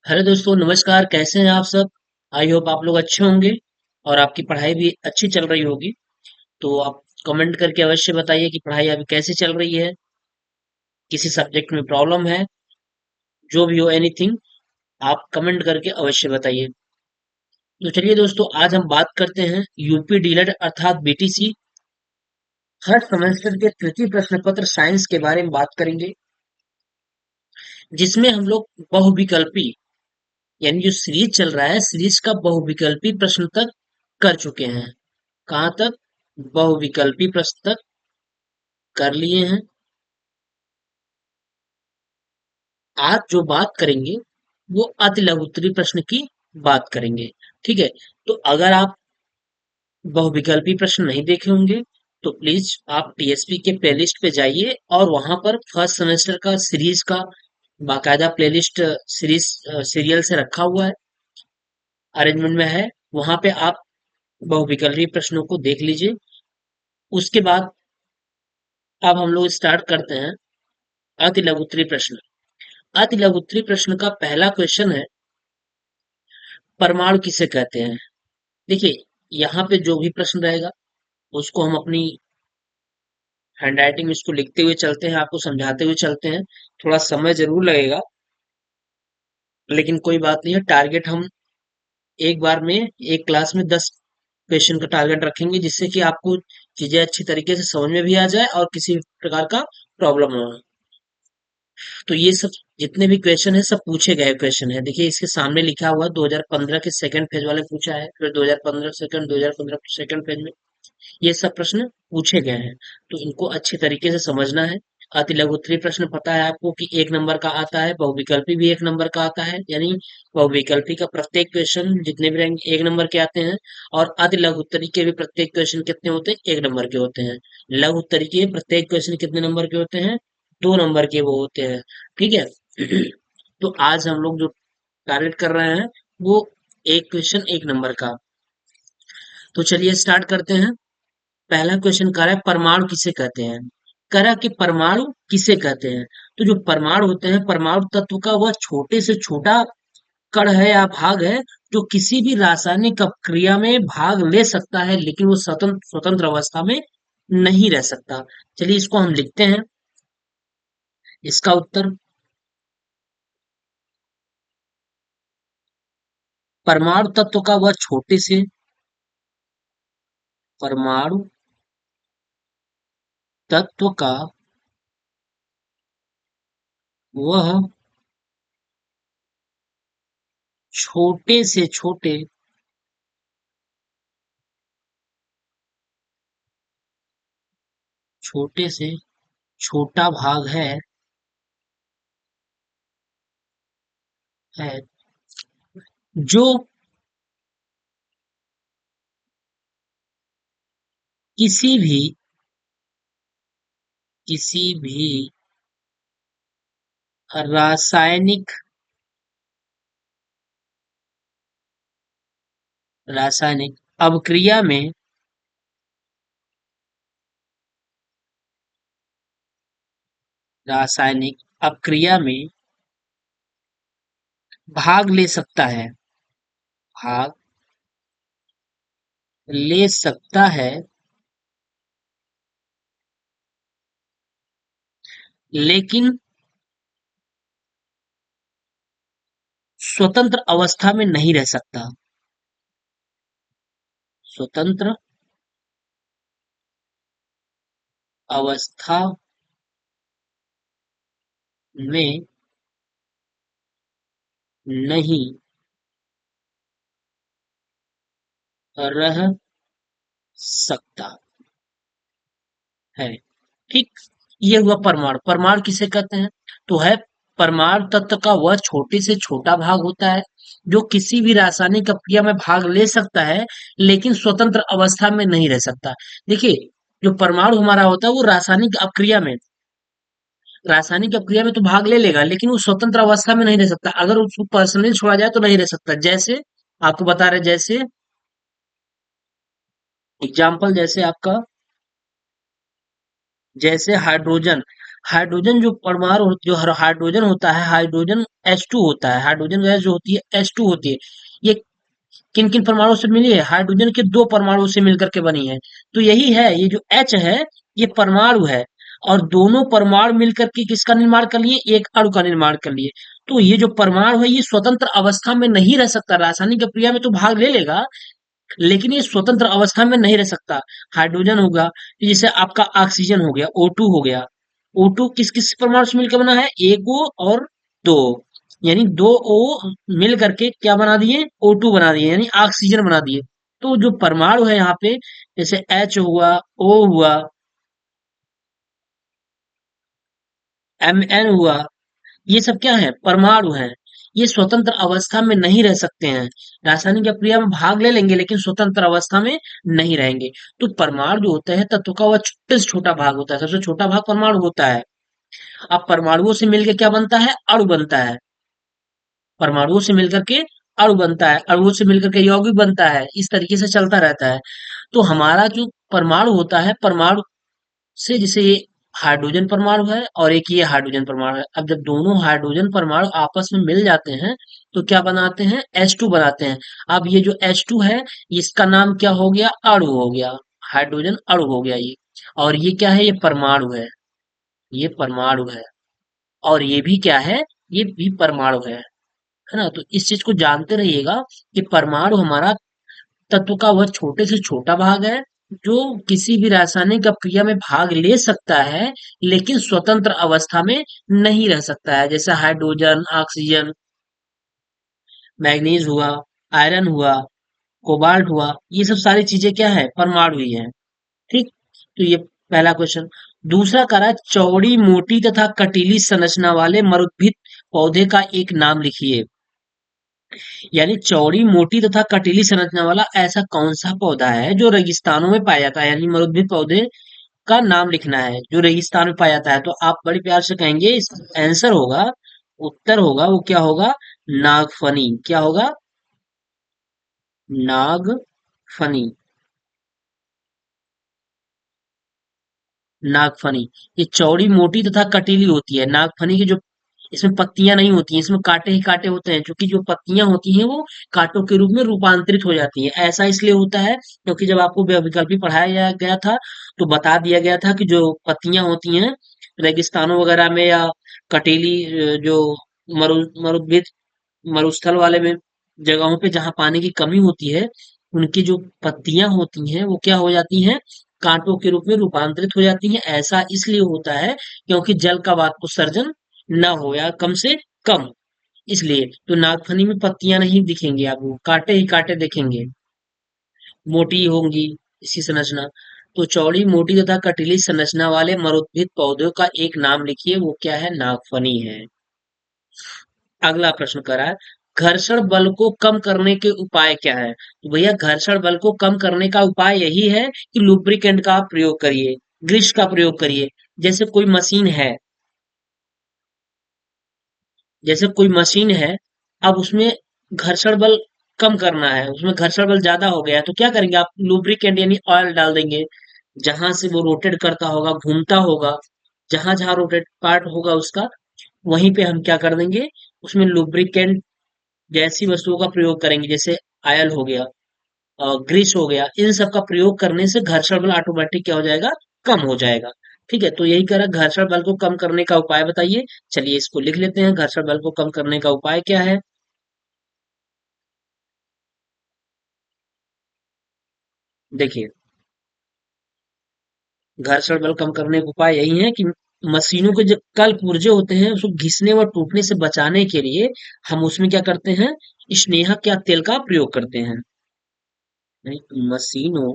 Hello दोस्तों, नमस्कार। कैसे हैं आप सब? आई होप आप लोग अच्छे होंगे और आपकी पढ़ाई भी अच्छी चल रही होगी। तो आप कमेंट करके अवश्य बताइए कि पढ़ाई अभी कैसी चल रही है, किसी सब्जेक्ट में प्रॉब्लम है, जो भी हो एनीथिंग आप कमेंट करके अवश्य बताइए। तो चलिए दोस्तों, आज हम बात करते हैं यूपी डीलर अर्थात बीटीसी हर सेमेस्टर के तृतीय प्रश्न पत्र साइंस के बारे में बात करेंगे, जिसमें हम लोग बहुविकल्पी यानी जो सीरीज चल रहा है, सीरीज का बहुविकल्पी प्रश्न तक कर चुके हैं। कहाँ तक? बहुविकल्पी प्रश्न तक कर लिए हैं। आज जो बात करेंगे वो अति लघुत्तरी प्रश्न की बात करेंगे। ठीक है। तो अगर आप बहुविकल्पी प्रश्न नहीं देखे होंगे तो प्लीज आप टीएसपी के प्लेलिस्ट पे जाइए और वहां पर फर्स्ट सेमेस्टर का सीरीज का बाकायदा प्लेलिस्ट सीरीज सीरियल से रखा हुआ है, अरेंजमेंट में है। वहां पे आप बहुविकल्पी प्रश्नों को देख लीजिए। उसके बाद अब हम लोग स्टार्ट करते हैं अति लघुत्तरी प्रश्न। अति लघुत्तरी प्रश्न का पहला क्वेश्चन है, परमाणु किसे कहते हैं? देखिए, यहाँ पे जो भी प्रश्न रहेगा उसको हम अपनी हैंडराइटिंग में इसको लिखते हुए चलते हैं, आपको समझाते हुए चलते हैं। थोड़ा समय जरूर लगेगा, लेकिन कोई बात नहीं है। टारगेट हम एक बार में एक क्लास में 10 क्वेश्चन का टारगेट रखेंगे, जिससे कि आपको चीजें अच्छी तरीके से समझ में भी आ जाए और किसी प्रकार का प्रॉब्लम ना हो। तो ये सब जितने भी क्वेश्चन है सब पूछे गए क्वेश्चन है। देखिए, इसके सामने लिखा हुआ 2015 के सेकंड फेज वाले पूछा है, फिर 2015 सेकंड, 2015 सेकंड फेज में ये सब प्रश्न पूछे गए हैं। तो इनको अच्छे तरीके से समझना है। अति लघुत्तरी प्रश्न पता है आपको कि 1 नंबर का आता है, बहुविकल्पी भी 1 नंबर का आता है, यानी बहुविकल्पी का प्रत्येक क्वेश्चन जितने भी रैंक 1 नंबर के आते हैं। और अति लघुत्तरी के भी प्रत्येक क्वेश्चन कितने होते हैं? 1 नंबर के होते हैं। लघुत्तरी के प्रत्येक क्वेश्चन कितने नंबर के होते हैं? 2 नंबर के वो होते हैं। ठीक है। तो आज हम लोग जो टारगेट कर रहे हैं वो एक क्वेश्चन 1 नंबर का। तो चलिए स्टार्ट करते हैं। पहला क्वेश्चन कह रहा है, परमाणु किसे कहते हैं? कह रहा है कि परमाणु किसे कहते हैं? तो जो परमाणु होते हैं, परमाणु तत्व का वह छोटे से छोटा कण है या भाग है जो किसी भी रासायनिक अपक्रिया में भाग ले सकता है, लेकिन वो स्वतंत्र स्वतंत्र अवस्था में नहीं रह सकता। चलिए इसको हम लिखते हैं। इसका उत्तर, परमाणु तत्व का वह छोटे से, परमाणु तत्व का वह छोटे से छोटे, छोटे से छोटा भाग है जो किसी भी किसी भी रासायनिक रासायनिक अभिक्रिया में, रासायनिक अपक्रिया में भाग ले सकता है, भाग ले सकता है, लेकिन स्वतंत्र अवस्था में नहीं रह सकता। स्वतंत्र अवस्था में नहीं रह सकता है। ठीक। ये हुआ परमाणु। परमाणु किसे कहते हैं? तो है, परमाणु तत्व का वह छोटे से छोटा भाग होता है जो किसी भी रासायनिक अपक्रिया में भाग ले सकता है, लेकिन स्वतंत्र अवस्था में नहीं रह सकता। देखिए, जो परमाणु हमारा होता है वो रासायनिक अपक्रिया में तो भाग ले लेगा, लेकिन वो स्वतंत्र अवस्था में नहीं रह सकता। अगर उसको पर्सनली छोड़ा जाए तो नहीं रह सकता। जैसे आपको बता रहे, जैसे एग्जाम्पल, जैसे आपका, जैसे हाइड्रोजन। हाइड्रोजन जो परमाणु हाइड्रोजन होता है, हाइड्रोजन H2 होता है, हाइड्रोजन गैस जो होती है H2 होती है। ये किन किन परमाणु से मिली है? हाइड्रोजन के दो परमाणु से मिलकर के बनी है। तो यही है, ये जो H है ये परमाणु है, और दोनों परमाणु मिलकर के किसका निर्माण कर लिए? एक अणु का निर्माण कर लिए। तो ये जो परमाणु है ये स्वतंत्र अवस्था में नहीं रह सकता, रासायनिक क्रिया में तो भाग ले लेगा, लेकिन ये स्वतंत्र अवस्था में नहीं रह सकता। हाइड्रोजन होगा, जैसे आपका ऑक्सीजन हो गया, O2 हो गया। O2 किस किस परमाणु से मिलकर बना है? एक O और दो O, यानी दो O मिल करके क्या बना दिए? O2 बना दिए, यानी ऑक्सीजन बना दिए। तो जो परमाणु है यहाँ पे, जैसे H हुआ, O हुआ, Mn हुआ, ये सब क्या है? परमाणु हैं। ये स्वतंत्र अवस्था में नहीं रह सकते हैं। रासायनिक क्रिया में भाग ले लेंगे लेकिन स्वतंत्र अवस्था में नहीं रहेंगे। तो परमाणु जो होता है तत्व का, वह छोटे से छोटा भाग होता है, सबसे छोटा भाग परमाणु होता है। अब परमाणुओं से मिलकर क्या बनता है? अणु बनता है। परमाणुओं से मिलकर के अणु बनता है, अणुओं से मिलकर के यौगिक बनता है, इस तरीके से चलता रहता है। तो हमारा जो परमाणु होता है, परमाणु से जैसे ये हाइड्रोजन परमाणु है और एक ये हाइड्रोजन परमाणु है। अब जब दोनों हाइड्रोजन परमाणु आपस में मिल जाते हैं तो क्या बनाते हैं? H2 बनाते हैं। अब ये जो H2 है, इसका नाम क्या हो गया? अणु हो गया। हाइड्रोजन अणु हो गया ये। और ये क्या है? ये परमाणु है। ये परमाणु है। और ये भी क्या है? ये भी परमाणु है ना? तो इस चीज को जानते रहिएगा कि परमाणु हमारा तत्व का वह छोटे से छोटा भाग है, जो किसी भी रासायनिक अपक्रिया में भाग ले सकता है, लेकिन स्वतंत्र अवस्था में नहीं रह सकता है। जैसे हाइड्रोजन, ऑक्सीजन, मैग्नीज हुआ, आयरन हुआ, कोबाल्ट हुआ, ये सब सारी चीजें क्या है? परमाणु ही है। ठीक। तो ये पहला क्वेश्चन। दूसरा कह रहा है, चौड़ी मोटी तथा कटीली संरचना वाले मरुद्भिद पौधे का एक नाम लिखिए। यानी चौड़ी मोटी तथा कटीली संरचना वाला ऐसा कौन सा पौधा है जो रेगिस्तानों में पाया जाता है? यानी मरुद्भिद पौधे का नाम लिखना है जो रेगिस्तान में पाया जाता है। तो आप बड़े प्यार से कहेंगे, इस आंसर होगा, उत्तर होगा, वो क्या होगा? नागफनी। क्या होगा? नागफनी। नागफनी। ये चौड़ी मोटी तथा कटीली होती है। नागफनी की जो, इसमें पत्तियां नहीं होती हैं, इसमें कांटे ही कांटे होते हैं, क्योंकि जो पत्तियां होती हैं वो कांटों के रूप में रूपांतरित हो जाती हैं। ऐसा इसलिए होता है क्योंकि जब आपको विकल्पी पढ़ाया गया था तो बता दिया गया था कि जो पत्तियां होती हैं रेगिस्तानों वगैरह में, या कटीली जो मरुभूमि मरुस्थल वाले में जगहों पे जहाँ पानी की कमी होती है, उनकी जो पत्तियां होती हैं वो क्या हो जाती हैं? कांटों के रूप में रूपांतरित हो जाती हैं। ऐसा इसलिए होता है क्योंकि जल का वाष्प सर्जन ना हो, या कम से कम, इसलिए। तो नागफनी में पत्तियां नहीं दिखेंगी आपको, कांटे ही कांटे दिखेंगे, मोटी होंगी इसकी संरचना। तो चौड़ी, मोटी तथा कटीली संरचना वाले मरुद्भिद पौधों का एक नाम लिखिए, वो क्या है? नागफनी है। अगला प्रश्न करा है, घर्षण बल को कम करने के उपाय क्या है? तो भैया घर्षण बल को कम करने का उपाय यही है कि लुब्रिकेंट का प्रयोग करिए, ग्रीस का प्रयोग करिए। जैसे कोई मशीन है, जैसे कोई मशीन है, अब उसमें घर्षण बल कम करना है, उसमें घर्षण बल ज्यादा हो गया है, तो क्या करेंगे आप? लुब्रिकेंट यानी ऑयल डाल देंगे। जहां से वो रोटेट करता होगा, घूमता होगा, जहां जहां रोटेट पार्ट होगा उसका, वहीं पे हम क्या कर देंगे? उसमें लुब्रिकेंट जैसी वस्तुओं का प्रयोग करेंगे, जैसे ऑयल हो गया, ग्रीस हो गया। इन सब का प्रयोग करने से घर्षण बल ऑटोमेटिक क्या हो जाएगा? कम हो जाएगा। ठीक है, तो यही कह रहा है, घर्षण बल को कम करने का उपाय बताइए। चलिए इसको लिख लेते हैं, घर्षण बल को कम करने का उपाय क्या है? देखिए, घर्षण बल कम करने का उपाय यही है कि मशीनों के जो कल पुर्जे होते हैं उसको घिसने व टूटने से बचाने के लिए हम उसमें क्या करते हैं? स्नेहक या तेल का प्रयोग करते हैं। मशीनों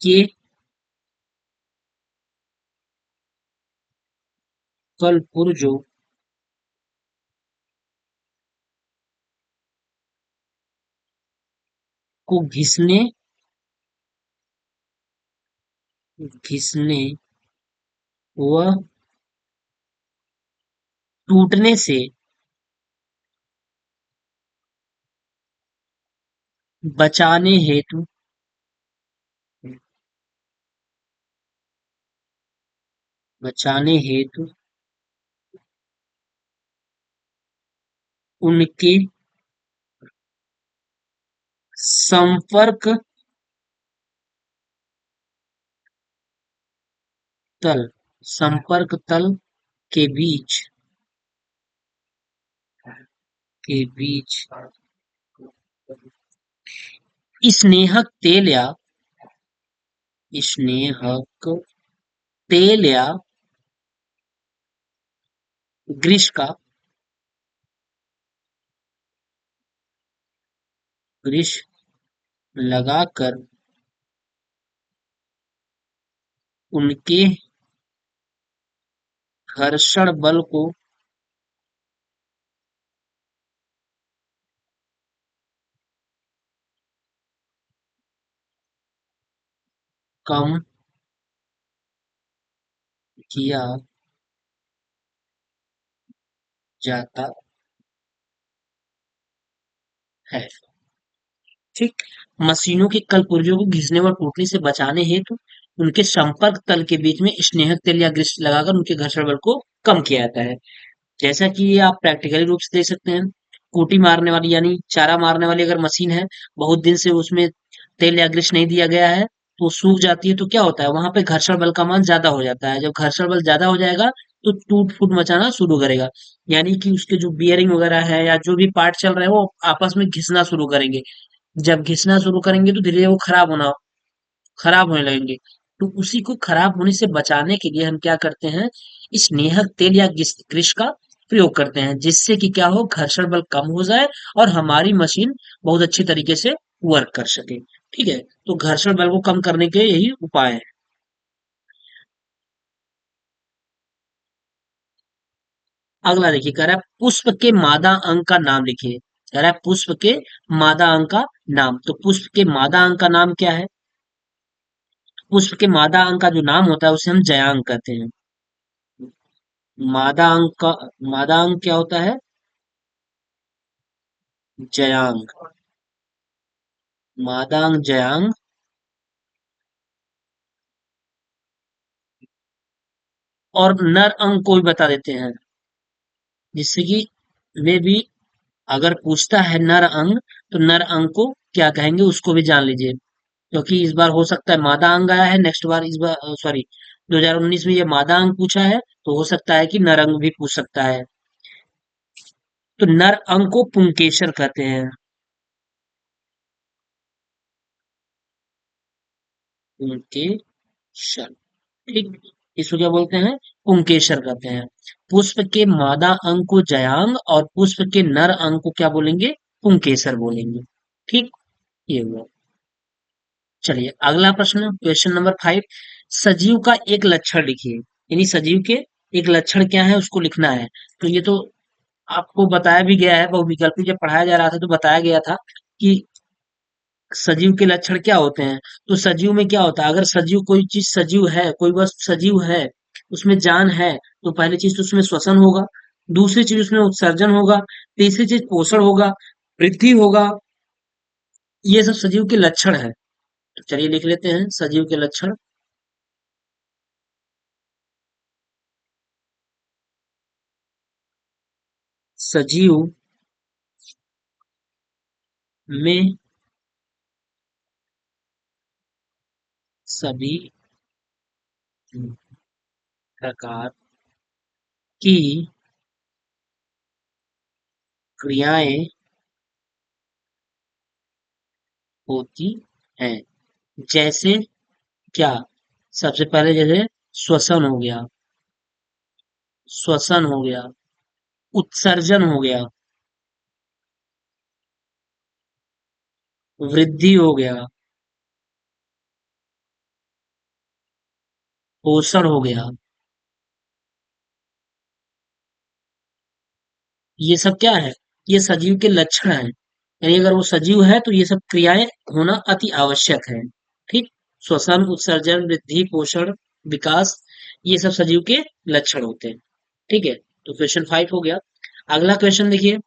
के कल पुर्जों को घिसने व टूटने से बचाने हेतु बचाने हेतु उनके संपर्क तल संपर्क तल के बीच के बीच स्नेहक तेल या स्नेहक तेल या ग्रीस का ग्रीस लगाकर उनके घर्षण बल को कम किया जाता है। ठीक। मशीनों के कल पुर्जों को घिसने व टूटने से बचाने हेतु उनके संपर्क तल के बीच में स्नेहक तेल या ग्रीस लगाकर उनके घर्षण बल को कम किया जाता है। जैसा कि ये आप प्रैक्टिकली रूप से देख सकते हैं, कूटी मारने वाली यानी चारा मारने वाली अगर मशीन है, बहुत दिन से उसमें तेल या ग्रीस नहीं दिया गया है, तो वो सूख जाती है, तो क्या होता है वहां पे घर्षण बल का मान ज्यादा हो जाता है। जब घर्षण बल ज्यादा हो जाएगा तो टूट फूट मचाना शुरू करेगा, यानी कि उसके जो बियरिंग वगैरह है या जो भी पार्ट चल रहे हैं वो आपस में घिसना शुरू करेंगे। जब घिसना शुरू करेंगे तो धीरे धीरे वो खराब होने लगेंगे। तो उसी को खराब होने से बचाने के लिए हम क्या करते हैं, स्नेहक तेल या ग्रीस का प्रयोग करते हैं, जिससे कि क्या हो, घर्षण बल कम हो जाए और हमारी मशीन बहुत अच्छी तरीके से वर्क कर सके। ठीक है, तो घर्षण बल को कम करने के यही उपाय हैं। अगला देखिए, कह रहा है पुष्प के मादा अंग का नाम लिखिए। कह रहा है पुष्प के मादा अंग का नाम, तो पुष्प के मादा अंग का नाम क्या है? पुष्प के मादा अंग का जो नाम होता है उसे हम जयांग कहते हैं। मादा अंक का मादा अंक क्या होता है? जयांग। मादा अंक जयांग। और नर अंक को भी बता देते हैं, जिससे कि वे भी, अगर पूछता है नर अंग, तो नर अंग को क्या कहेंगे उसको भी जान लीजिए। क्योंकि इस बार हो सकता है मादा अंग आया है, नेक्स्ट बार इस बार सॉरी 2019 में ये मादा अंग पूछा है, तो हो सकता है कि नर अंग भी पूछ सकता है। तो नर अंग को पुंकेसर कहते हैं। पुंकेसर। ठीक। इसको क्या बोलते हैं? पुंकेसर कहते हैं। पुष्प के मादा अंग को जयांग और पुष्प के नर अंग को क्या बोलेंगे? पुंकेसर बोलेंगे। ठीक। ये हुआ। चलिए अगला प्रश्न, क्वेश्चन नंबर 5। सजीव का एक लक्षण लिखिए। यानी सजीव के एक लक्षण क्या है उसको लिखना है। तो ये तो आपको बताया भी गया है, बहुविकल्पी जब पढ़ाया जा रहा था तो बताया गया था कि सजीव के लक्षण क्या होते हैं। तो सजीव में क्या होता है, अगर सजीव कोई चीज सजीव है, कोई वस्तु सजीव है, उसमें जान है, तो पहली चीज तो उसमें श्वसन होगा, दूसरी चीज उसमें उत्सर्जन होगा, तीसरी चीज पोषण होगा, वृद्धि होगा। ये सब सजीव के लक्षण है। तो चलिए लिख लेते हैं सजीव के लक्षण। सजीव में सभी प्रकार की क्रियाएं होती हैं। जैसे क्या? सबसे पहले जैसे श्वसन हो गया, श्वसन हो गया, उत्सर्जन हो गया, वृद्धि हो गया, पोषण हो गया। ये सब क्या है? ये सजीव के लक्षण हैं। यानी अगर वो सजीव है तो ये सब क्रियाएं होना अति आवश्यक है। ठीक। श्वसन, उत्सर्जन, वृद्धि, पोषण, विकास, ये सब सजीव के लक्षण होते हैं। ठीक है, तो क्वेश्चन 5 हो गया। अगला क्वेश्चन देखिए,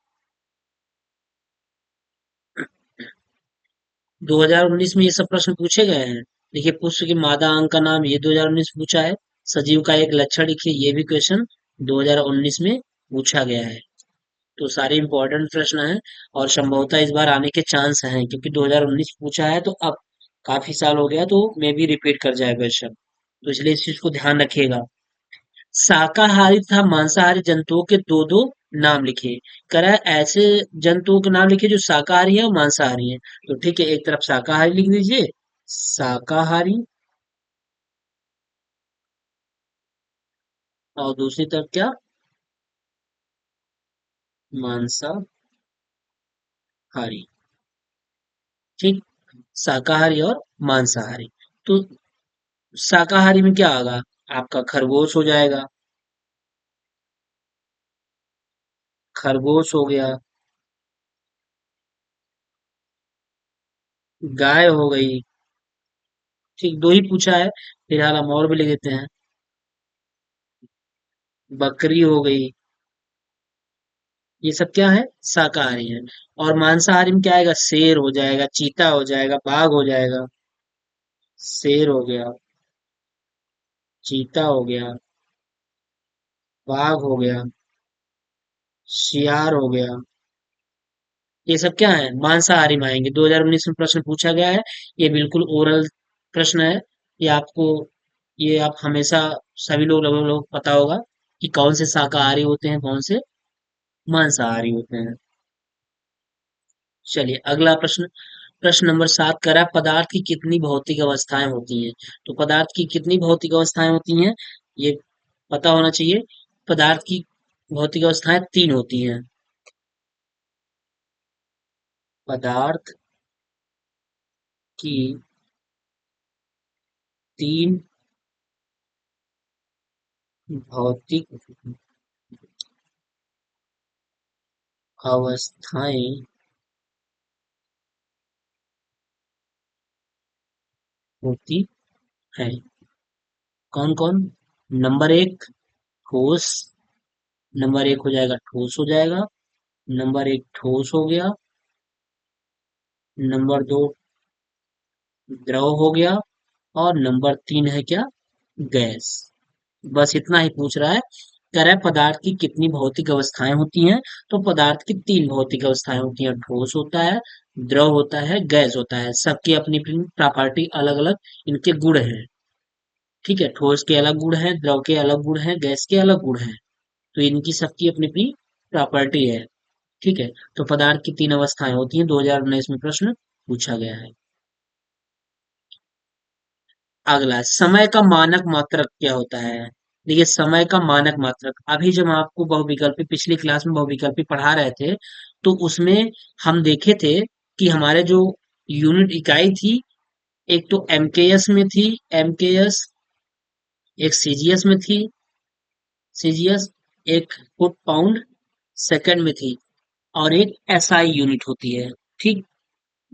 2019 में ये सब प्रश्न पूछे गए हैं। देखिए पुष्प की मादा अंग का नाम, ये 2019 पूछा है। सजीव का एक लक्षण लिखिए, ये भी क्वेश्चन 2019 में पूछा गया है। तो सारे इंपॉर्टेंट प्रश्न हैं और संभवतः इस बार आने के चांस हैं, क्योंकि 2019 पूछा है तो अब काफी साल हो गया, तो मे भी रिपीट कर जाए क्वेश्चन। तो इसलिए इस चीज को ध्यान रखिएगा। शाकाहारी तथा मांसाहारी जंतुओं के दो दो नाम लिखिए। कह रहा है ऐसे जंतुओं के नाम लिखिए जो शाकाहारी है और मांसाहारी है। तो ठीक है, एक तरफ शाकाहारी लिख दीजिए, शाकाहारी, और दूसरी तरफ क्या, मांसाहारी। ठीक, शाकाहारी और मांसाहारी। तो शाकाहारी में क्या होगा, आपका खरगोश हो जाएगा, खरगोश हो गया, गाय हो गई। ठीक, दो ही पूछा है, फिलहाल हम और भी ले लेते हैं। बकरी हो गई। ये सब क्या है, शाकाहारी है। और मांसाहारी में क्या आएगा, शेर हो जाएगा, चीता हो जाएगा, बाघ हो जाएगा। शेर हो गया, चीता हो गया, बाघ हो गया, शियार हो गया। ये सब क्या है, मांसाहारी में आएंगे। 2019 में प्रश्न पूछा गया है। ये बिल्कुल ओरल प्रश्न है। ये आपको, ये आप हमेशा, सभी लोग लगभग लोग पता होगा कि कौन से शाकाहारी होते हैं, कौन से मांसाहारी होते हैं। चलिए अगला प्रश्न। प्रश्न नंबर 7 कह रहा है पदार्थ की कितनी भौतिक अवस्थाएं होती हैं। तो पदार्थ की कितनी भौतिक अवस्थाएं होती हैं, ये पता होना चाहिए। पदार्थ की भौतिक अवस्थाएं तीन होती हैं। पदार्थ की तीन भौतिक अवस्थाएं होती हैं। कौन कौन, नंबर एक ठोस, नंबर एक हो जाएगा ठोस हो जाएगा, नंबर एक ठोस हो गया, नंबर दो द्रव हो गया, और नंबर तीन है क्या, गैस। बस इतना ही पूछ रहा है। कह रहा है पदार्थ की कितनी भौतिक अवस्थाएं होती हैं। तो पदार्थ की तीन भौतिक अवस्थाएं होती हैं, ठोस होता है, द्रव होता है, गैस होता है। सबकी अपनी अपनी प्रॉपर्टी अलग अलग, इनके गुण हैं। ठीक है, ठोस के अलग गुण हैं, द्रव के अलग गुण हैं, गैस के अलग गुण हैं। तो इनकी सबकी अपनी अपनी प्रॉपर्टी है। ठीक है, तो पदार्थ की तीन अवस्थाएं होती हैं, 2019 में प्रश्न पूछा गया है। अगला, समय का मानक मात्रक क्या होता है। देखिए, समय का मानक मात्रक, अभी जब हम आपको बहुविकल्पी पिछली क्लास में बहुविकल्पी पढ़ा रहे थे, तो उसमें हम देखे थे कि हमारे जो यूनिट इकाई थी, एक तो एमकेएस में थी, एमकेएस, एक सीजीएस में थी, सीजीएस, एक फुट पाउंड सेकंड में थी, और एक एसआई यूनिट होती है। ठीक,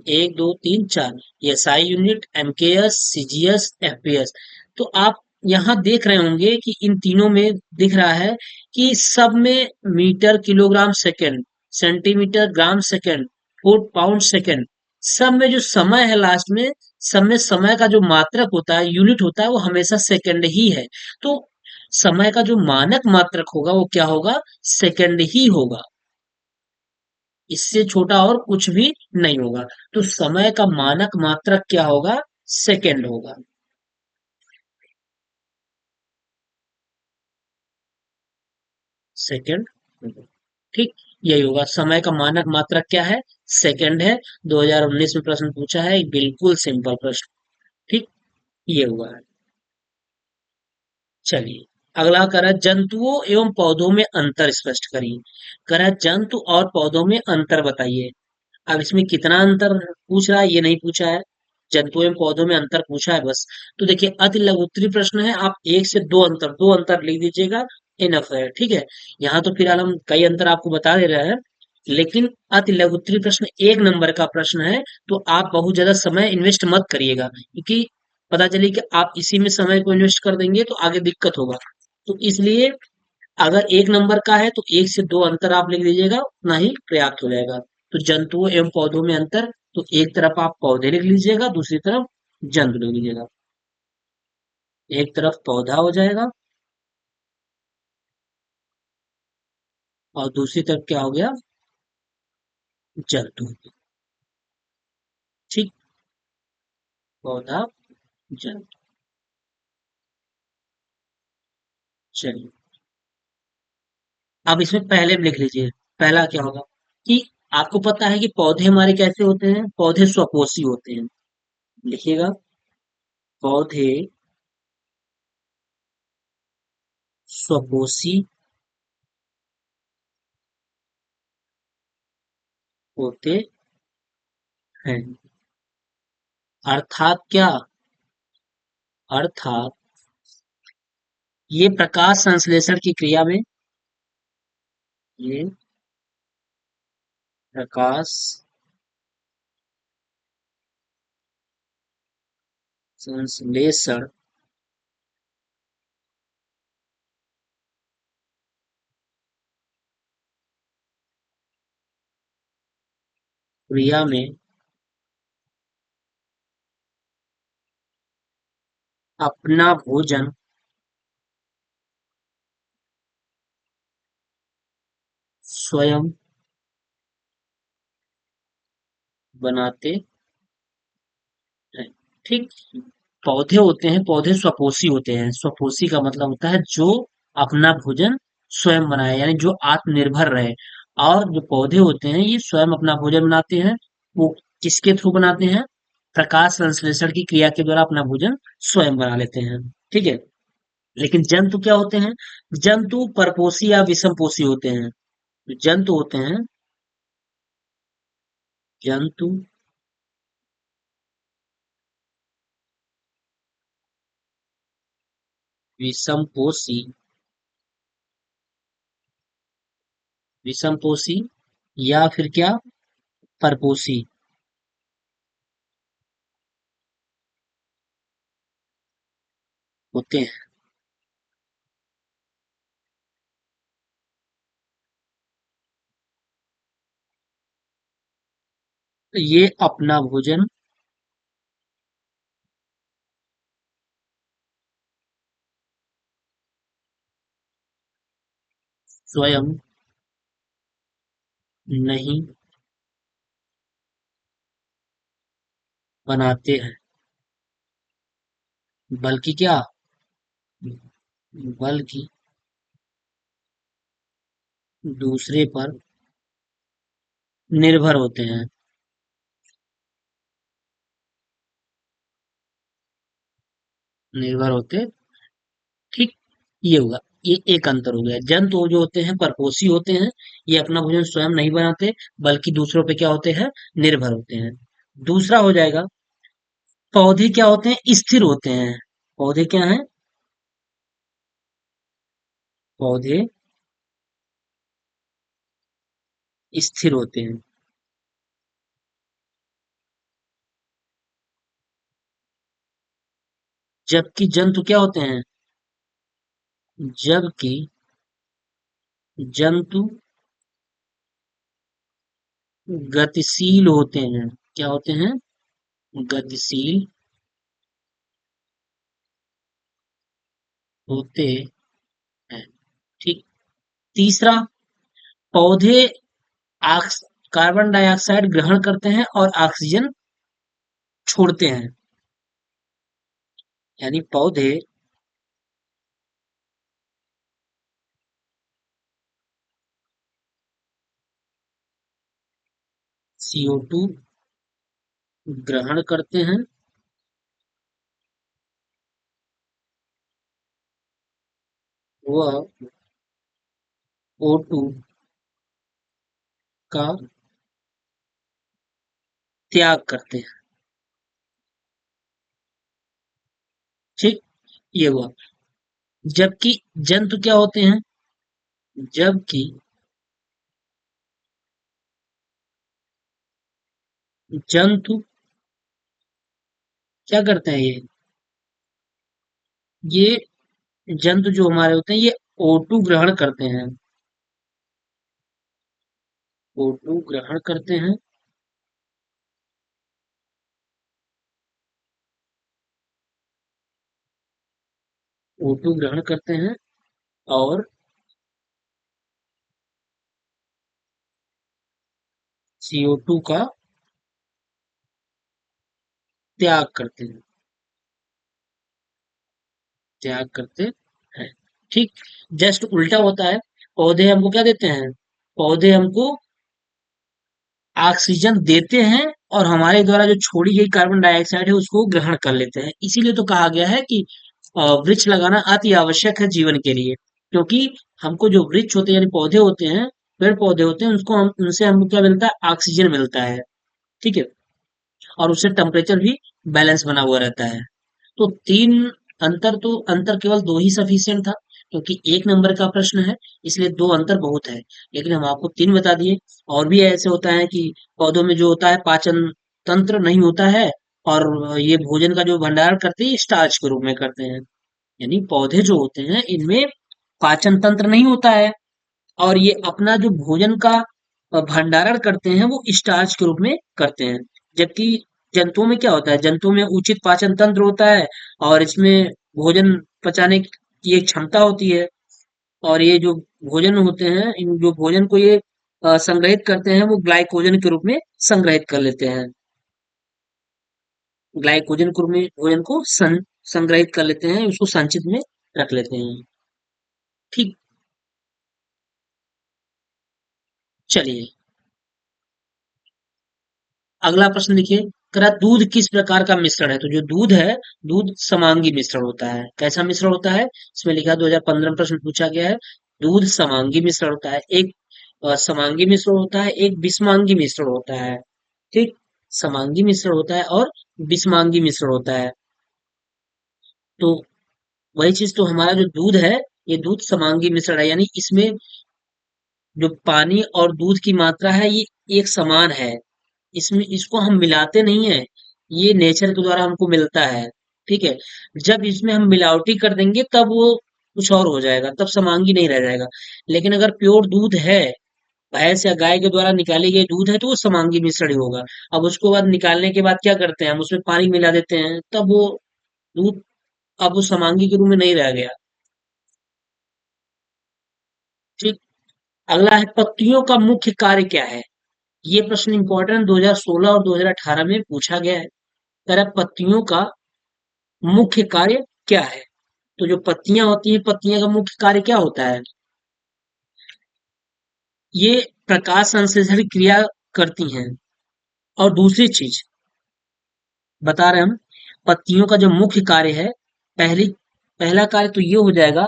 एक दो तीन चार, ये SI unit, MKS, CGS, FPS. तो आप यहाँ देख रहे होंगे कि इन तीनों में दिख रहा है कि सब में मीटर, किलोग्राम, सेकंड, सेंटीमीटर, ग्राम, सेकंड, फुट, पाउंड, सेकंड, सब में जो समय है लास्ट में, सब में समय का जो मात्रक होता है, यूनिट होता है, वो हमेशा सेकंड ही है। तो समय का जो मानक मात्रक होगा वो क्या होगा, सेकंड ही होगा। इससे छोटा और कुछ भी नहीं होगा। तो समय का मानक मात्रक क्या होगा, सेकंड होगा। सेकंड, ठीक, यही होगा। समय का मानक मात्रक क्या है, सेकंड है। 2019 में प्रश्न पूछा है, एक बिल्कुल सिंपल प्रश्न। ठीक, ये हुआ है। चलिए अगला करा, जंतुओं एवं पौधों में अंतर स्पष्ट करिए। करा जंतु और पौधों में अंतर बताइए। अब इसमें कितना अंतर पूछ रहा है, ये नहीं पूछा है। जंतुओं एवं पौधों में अंतर पूछा है बस। तो देखिए, अति लघुत्तरी प्रश्न है, आप एक से दो अंतर लिख दीजिएगा, इनफ है। ठीक है, यहाँ तो फिलहाल हम कई अंतर आपको बता दे रहे हैं, लेकिन अति लघुत्तरी प्रश्न एक नंबर का प्रश्न है। तो आप बहुत ज्यादा समय इन्वेस्ट मत करिएगा, क्योंकि पता चले कि आप इसी में समय को इन्वेस्ट कर देंगे तो आगे दिक्कत होगा। तो इसलिए अगर एक नंबर का है तो एक से दो अंतर आप लिख दीजिएगा, उतना ही पर्याप्त हो जाएगा। तो जंतुओं एवं पौधों में अंतर, तो एक तरफ आप पौधे लिख लीजिएगा, दूसरी तरफ जंतु लिख लीजिएगा। एक तरफ पौधा हो जाएगा और दूसरी तरफ क्या हो गया, जंतु। ठीक, पौधा, जंतु। चलिए, अब इसमें पहले में लिख लीजिए। पहला क्या होगा कि आपको पता है कि पौधे हमारे कैसे होते हैं, पौधे स्वपोषी होते हैं। लिखिएगा, पौधे स्वपोषी होते हैं। अर्थात क्या, अर्थात ये प्रकाश संश्लेषण की क्रिया में, ये प्रकाश संश्लेषण क्रिया में अपना भोजन स्वयं बनाते हैं। ठीक, पौधे होते हैं, पौधे स्वपोषी होते हैं। स्वपोषी का मतलब होता है जो अपना भोजन स्वयं बनाए, यानी जो आत्मनिर्भर रहे। और जो पौधे होते हैं ये स्वयं अपना भोजन बनाते हैं। वो किसके थ्रू बनाते हैं, प्रकाश संश्लेषण की क्रिया के द्वारा अपना भोजन स्वयं बना लेते हैं। ठीक है। लेकिन जंतु क्या होते हैं, जंतु परपोषी या विषमपोषी होते हैं। जंतु होते हैं, जंतु विषमपोषी, विषमपोषी या फिर क्या, परपोषी होते हैं। ये अपना भोजन स्वयं नहीं बनाते हैं, बल्कि क्या, बल्कि दूसरे पर निर्भर होते हैं। निर्भर होते, ठीक, ये हुआ। ये एक अंतर हो गया। जंतु जो होते हैं परपोषी होते हैं, ये अपना भोजन स्वयं नहीं बनाते, बल्कि दूसरों पे क्या होते हैं, निर्भर होते हैं। दूसरा हो जाएगा, पौधे क्या होते हैं, स्थिर होते हैं। पौधे क्या हैं, पौधे स्थिर होते हैं। जबकि जंतु क्या होते हैं, जबकि जंतु गतिशील होते हैं। क्या होते हैं, गतिशील होते हैं। ठीक। तीसरा, पौधे ऑक्स कार्बन डाइऑक्साइड ग्रहण करते हैं और ऑक्सीजन छोड़ते हैं। यानी पौधे CO2 ग्रहण करते हैं, वह O2 का त्याग करते हैं। ठीक, ये हुआ। जबकि जंतु क्या होते हैं, जबकि जंतु क्या करते हैं, ये जंतु जो हमारे होते हैं ये O2 ग्रहण करते हैं। O2 ग्रहण करते हैं O2 ग्रहण करते हैं और CO2 का त्याग करते हैं, त्याग करते हैं। ठीक, जस्ट उल्टा होता है। पौधे हमको क्या देते हैं? पौधे हमको ऑक्सीजन देते हैं और हमारे द्वारा जो छोड़ी गई कार्बन डाइऑक्साइड है उसको ग्रहण कर लेते हैं। इसीलिए तो कहा गया है कि वृक्ष लगाना अति आवश्यक है जीवन के लिए। क्योंकि हमको जो वृक्ष होते हैं यानी पौधे होते हैं, पेड़ पौधे होते हैं, उसको हम उनसे हमको क्या मिलता है? ऑक्सीजन मिलता है। ठीक है, और उससे टेम्परेचर भी बैलेंस बना हुआ रहता है। तो अंतर केवल दो ही सफिशिएंट था, क्योंकि एक नंबर का प्रश्न है, इसलिए दो अंतर बहुत है। लेकिन हम आपको तीन बता दिए। और भी ऐसे होता है कि पौधों में जो होता है पाचन तंत्र नहीं होता है, और ये भोजन का जो भंडारण करते हैं स्टार्च के रूप में करते हैं। यानी पौधे जो होते हैं इनमें पाचन तंत्र नहीं होता है, और ये अपना जो भोजन का भंडारण करते हैं वो स्टार्च के रूप में करते हैं। जबकि जंतुओं में क्या होता है? जंतुओं में उचित पाचन तंत्र होता है, और इसमें भोजन पचाने की एक क्षमता होती है। और ये जो भोजन होते हैं, इन जो भोजन को ये संग्रहित करते हैं वो ग्लाइकोजन के रूप में संग्रहित कर लेते हैं। ग्लाइकोजन के रूप में भोजन को संग्रहित कर लेते हैं, उसको संचित में रख लेते हैं। ठीक, चलिए अगला प्रश्न देखिए। कह रहा दूध किस प्रकार का मिश्रण है? तो जो दूध है, दूध समांगी मिश्रण होता है। कैसा मिश्रण होता है? इसमें लिखा 2015 में प्रश्न पूछा गया है। दूध समांगी मिश्रण होता है। एक समांगी मिश्रण होता है, एक विषमांगी मिश्रण होता है। ठीक, समांगी मिश्रण होता है और विषमांगी मिश्रण होता है। तो वही चीज, तो हमारा जो दूध है ये दूध समांगी मिश्रण है, यानी इसमें जो पानी और दूध की मात्रा है ये एक समान है। इसमें इसको हम मिलाते नहीं है, ये नेचर के द्वारा हमको मिलता है। ठीक है, जब इसमें हम मिलावटी कर देंगे तब वो कुछ और हो जाएगा, तब समांगी नहीं रह जाएगा। लेकिन अगर प्योर दूध है, भैंस या गाय के द्वारा निकाली गई दूध है, तो वो समांगी मिश्रण ही होगा। अब उसको बाद निकालने के बाद क्या करते हैं? हम उसमें पानी मिला देते हैं, तब वो दूध अब वो समांगी के रूप में नहीं रह गया। ठीक, अगला है पत्तियों का मुख्य कार्य क्या है? ये प्रश्न इंपॉर्टेंट 2016 और 2018 में पूछा गया है। कह रहा है पत्तियों का मुख्य कार्य क्या है? तो जो पत्तियां होती हैं, पत्तियां का मुख्य कार्य क्या होता है? ये प्रकाश संश्लेषण की क्रिया करती हैं। और दूसरी चीज बता रहे हैं हम, पत्तियों का जो मुख्य कार्य है, पहली पहला कार्य तो ये हो जाएगा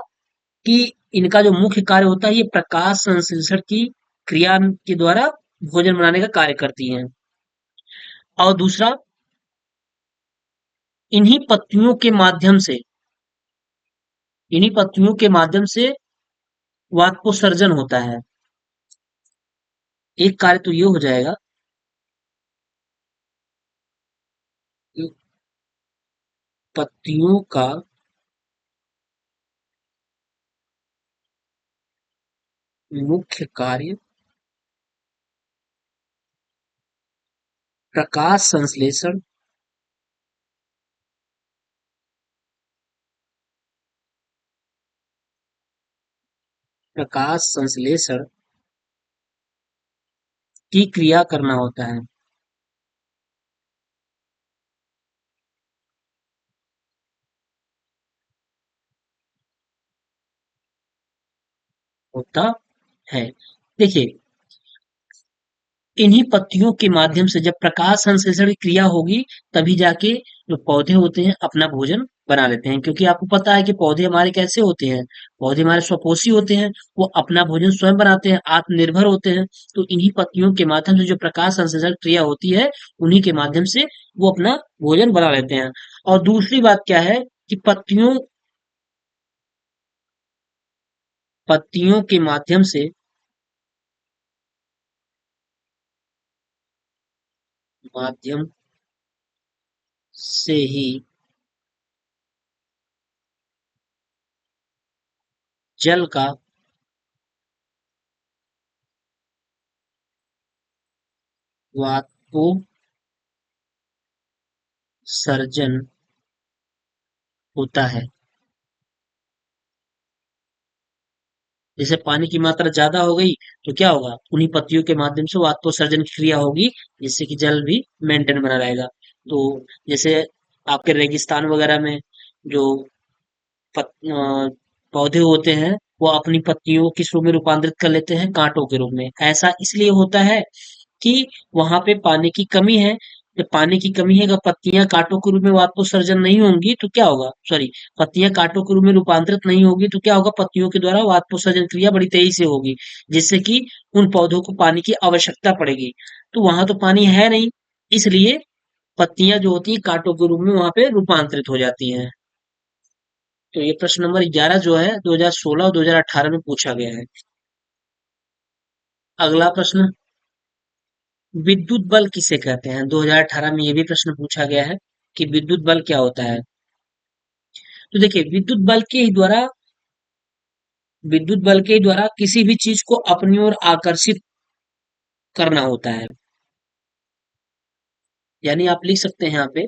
कि इनका जो मुख्य कार्य होता है ये प्रकाश संश्लेषण की क्रिया के द्वारा भोजन बनाने का कार्य करती हैं। और दूसरा, इन्हीं पत्तियों के माध्यम से इन्हीं पत्तियों के माध्यम से वाष्पोत्सर्जन होता है। एक कार्य तो ये हो जाएगा कि पत्तियों का मुख्य कार्य प्रकाश संश्लेषण प्रकाश संश्लेषण की क्रिया करना होता है। होता है। देखिए, इन्हीं पत्तियों के माध्यम से जब प्रकाश संश्लेषण की क्रिया होगी, तभी जाके जो पौधे होते हैं अपना भोजन बना लेते हैं। क्योंकि आपको पता है कि पौधे हमारे कैसे होते हैं? पौधे हमारे स्वपोषी होते हैं, वो अपना भोजन स्वयं बनाते हैं, आत्मनिर्भर होते हैं। तो इन्हीं पत्तियों के माध्यम से जो प्रकाश संश्लेषण क्रिया होती है, उन्हीं के माध्यम से वो अपना भोजन बना लेते हैं। और दूसरी बात क्या है कि पत्तियों के माध्यम से ही जल का वाष्पोत्सर्जन होता है। जैसे पानी की मात्रा ज्यादा हो गई तो क्या होगा, उन्हीं पत्तियों के माध्यम से वाष्पोत्सर्जन की क्रिया होगी, जिससे कि जल भी मेंटेन बना रहेगा। तो जैसे आपके रेगिस्तान वगैरह में जो पौधे होते हैं, वो अपनी पत्तियों को किस रूप में रूपांतरित कर लेते हैं, कांटों के रूप में। ऐसा इसलिए होता है कि वहां पे पानी की कमी है। जब पानी की कमी है, अगर पत्तियां कांटों के रूप में वाष्पोत्सर्जन नहीं होंगी तो क्या होगा, सॉरी, पत्तियां कांटों के रूप में रूपांतरित नहीं होगी तो क्या होगा, पत्तियों के द्वारा वाष्पोत्सर्जन क्रिया बड़ी तेजी से होगी, जिससे कि उन पौधों को पानी की आवश्यकता पड़ेगी। तो वहां तो पानी है नहीं, इसलिए पत्तियां जो होती है कांटों के रूप में वहां पे रूपांतरित हो जाती हैं। तो ये प्रश्न नंबर 11 जो है 2016 और 2018 में पूछा गया है। अगला प्रश्न, विद्युत बल किसे कहते हैं? 2018 में ये भी प्रश्न पूछा गया है कि विद्युत बल क्या होता है। तो देखिए, विद्युत बल के द्वारा किसी भी चीज को अपनी ओर आकर्षित करना होता है। यानी आप लिख सकते हैं यहाँ पे,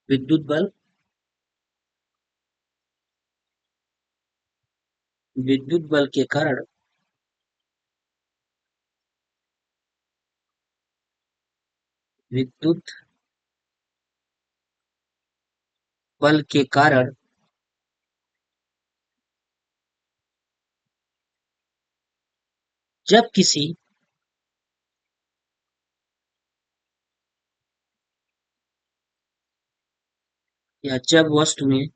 विद्युत बल, विद्युत बल के कारण, विद्युत बल के कारण जब किसी या जब वस्तु में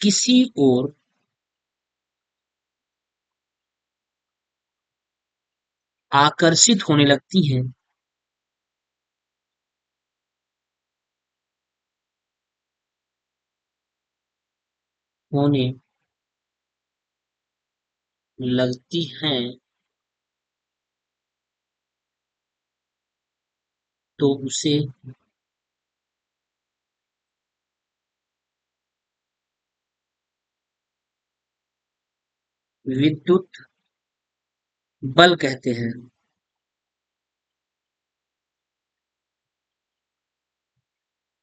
किसी ओर आकर्षित होने लगती है, होने लगती हैं, तो उसे विद्युत बल कहते हैं।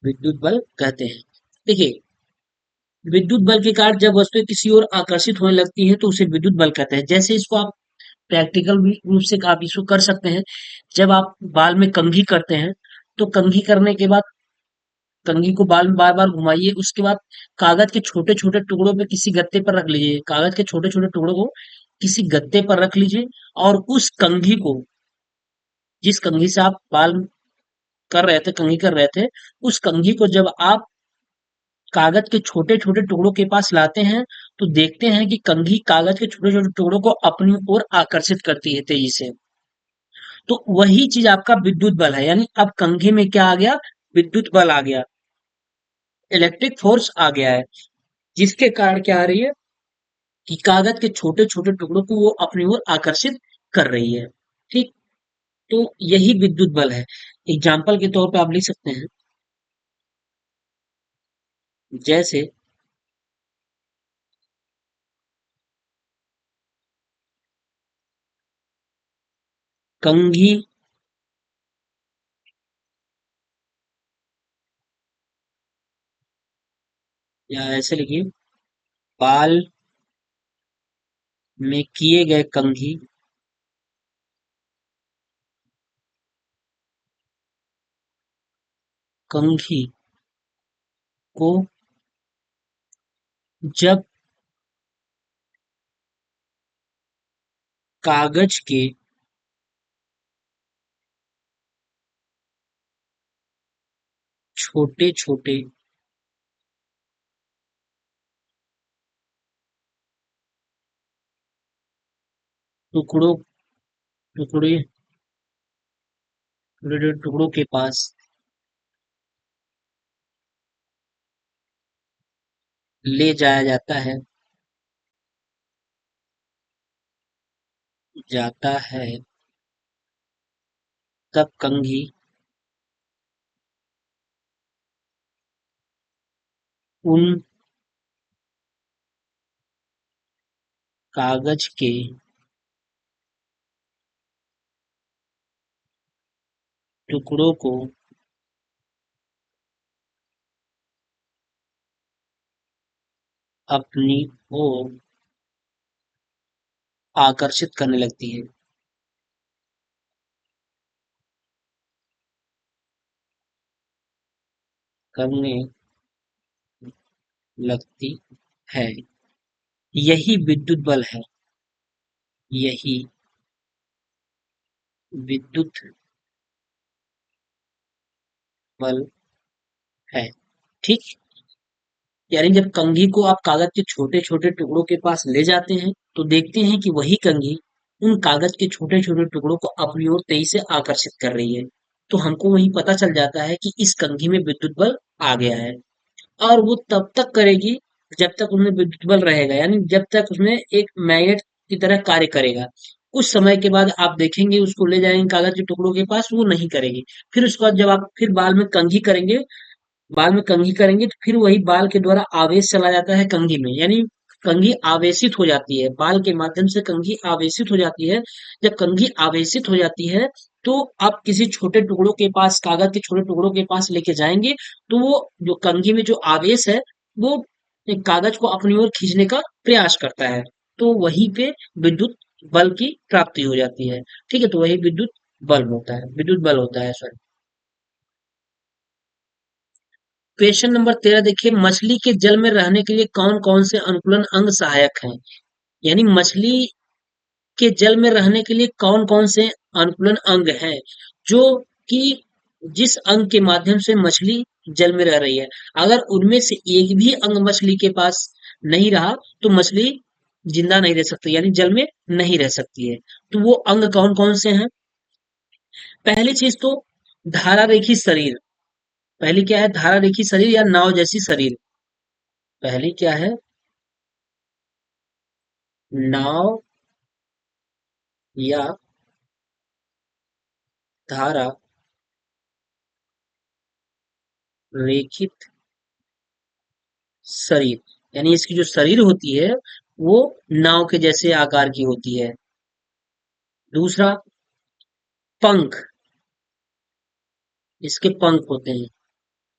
विद्युत बल कहते हैं। देखिए, विद्युत बल के कारण जब वस्तुएं किसी ओर आकर्षित होने लगती है तो उसे विद्युत बल कहते हैं। जैसे इसको आप प्रैक्टिकल रूप से आप इसको कर सकते हैं। जब आप बाल में कंघी करते हैं, तो कंघी करने के बाद कंघी को बाल में बार बार घुमाइए, उसके बाद कागज के छोटे छोटे टुकड़ों पे किसी गत्ते पर रख लीजिए, कागज के छोटे छोटे टुकड़ों को किसी गत्ते पर रख लीजिए, और उस कंघी को, जिस कंघी से आप बाल कर रहे थे, कंघी कर रहे थे, उस कंघी को जब आप कागज के छोटे छोटे टुकड़ों के पास लाते हैं, तो देखते हैं कि कंघी कागज के छोटे छोटे टुकड़ों को अपनी ओर आकर्षित करती है तेजी से। तो वही चीज आपका विद्युत बल है। यानी अब कंघी में क्या आ गया, विद्युत बल आ गया, इलेक्ट्रिक फोर्स आ गया है, जिसके कारण क्या आ रही है कि कागज के छोटे छोटे टुकड़ों को वो अपनी ओर आकर्षित कर रही है। ठीक। तो यही विद्युत बल है। एग्जाम्पल के तौर पे आप लिख सकते हैं, जैसे कंघी, या ऐसे लिखिए, बाल में किए गए कंघी, कंघी को जब कागज के छोटे छोटे टुकड़ों टुकड़े टुकड़े टुकड़ों के पास ले जाया जाता है, तब कंघी उन कागज के टुकड़ों को अपनी ओर आकर्षित करने लगती है। करने लगती है। यही विद्युत बल है। यही विद्युत बल है। ठीक। यानी जब कंघी को आप कागज के छोटे छोटे टुकड़ों के पास ले जाते हैं तो देखते हैं कि वही कंघी उन कागज के छोटे छोटे टुकड़ों को अपनी ओर तेजी से आकर्षित कर रही है। तो हमको वही पता चल जाता है कि इस कंघी में विद्युत बल आ गया है। और वो तब तक करेगी जब तक उसमें विद्युत बल रहेगा, यानी जब तक उसमें एक मैग्नेट की तरह कार्य करेगा। कुछ समय के बाद आप देखेंगे उसको ले जाएंगे कागज के टुकड़ों के पास, वो नहीं करेगी। फिर उसके बाद जब आप फिर बाल में कंघी करेंगे तो फिर वही बाल के द्वारा आवेश चला जाता है कंघी में, यानी कंघी आवेशित हो जाती है, बाल के माध्यम से कंघी आवेशित हो जाती है। जब कंघी आवेशित हो जाती है तो आप किसी छोटे टुकड़ों के पास, कागज के छोटे टुकड़ों के पास लेके जाएंगे तो वो जो कंघी में जो आवेश है वो एक कागज को अपनी ओर खींचने का प्रयास करता है। तो वहीं पे विद्युत बल की प्राप्ति हो जाती है। ठीक है, तो वही विद्युत बल होता है सर। क्वेश्चन नंबर 13 देखिए, मछली के जल में रहने के लिए कौन कौन से अनुकूलन अंग सहायक हैं। यानी मछली के जल में रहने के लिए कौन कौन से अनुकूलन अंग हैं जो कि जिस अंग के माध्यम से मछली जल में रह रही है। अगर उनमें से एक भी अंग मछली के पास नहीं रहा तो मछली जिंदा नहीं रह सकती, यानी जल में नहीं रह सकती है। तो वो अंग कौन कौन से हैं? पहली चीज तो धारा रेखी शरीर। पहली क्या है? धारा रेखी शरीर या नाव जैसी शरीर। पहली क्या है? नाव या धारा रेखित शरीर, यानी इसकी जो शरीर होती है वो नाव के जैसे आकार की होती है। दूसरा, पंख। इसके पंख होते हैं,